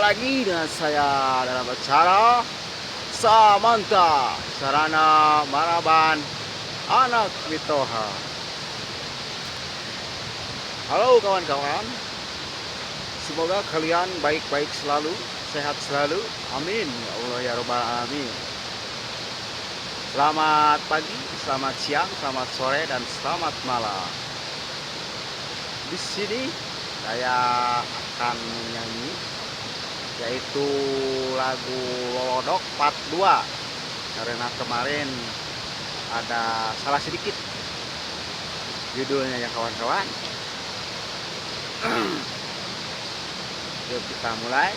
lagi dengan saya dalam acara Samanta Sarana Maraban Anak Witoha. Halo kawan-kawan, semoga kalian baik-baik selalu, sehat selalu, amin ya Allah ya Rabbal alamin. Selamat pagi, selamat siang, selamat sore, dan selamat malam. Di sini saya akan menyanyi yaitu lagu Lolodok Part 2 karena kemarin ada salah sedikit judulnya ya kawan-kawan. Yuk kita mulai.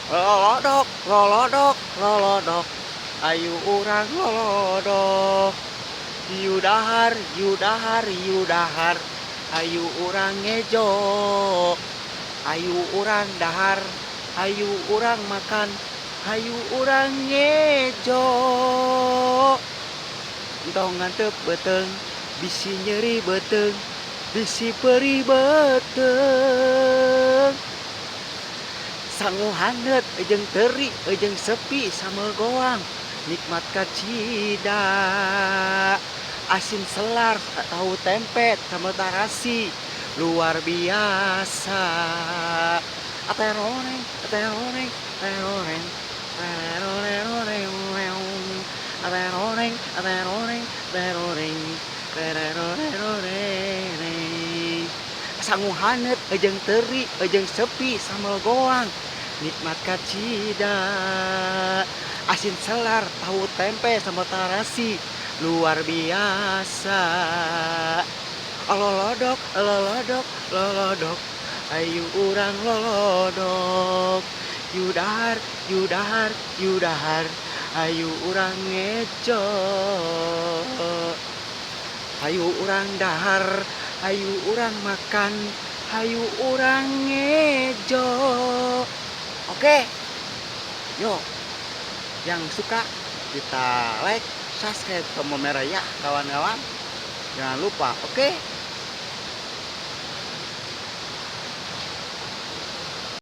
Lolodok, lolodok, lolodok, ayu urang lolodok, yudahar, yudahar, yudahar, ayu urang ngejo, ayu urang dahar, ayu urang makan, ayu urang ngejo. Entong ngantep beteng, bisi nyeri beteng, bisi perih beteng. Sangu hanet, ejeng teri, ejeng sepi sama goang, nikmat kacida. Asin selar, tahu tempe, sama tarasi, luar biasa. Ateroreng, ateroreng, ateroreng, ateroreng, ateroreng, ateroreng, ateroreng, ateroreng. Sangu hanet, ejeng teri, ejeng sepi, sama goang, nikmat kacida. Asin selar, tahu tempe, sama tarasi, luar biasa. Lolodok, lolodok, lolodok, ayu urang lolodok, yudahar, yudahar, yudahar, ayu urang ngejo, ayu urang dahar, ayu urang makan, ayu urang ngejo. Oke, yuk, yang suka kita like, subscribe, tombol merah ya kawan-kawan, jangan lupa. Oke.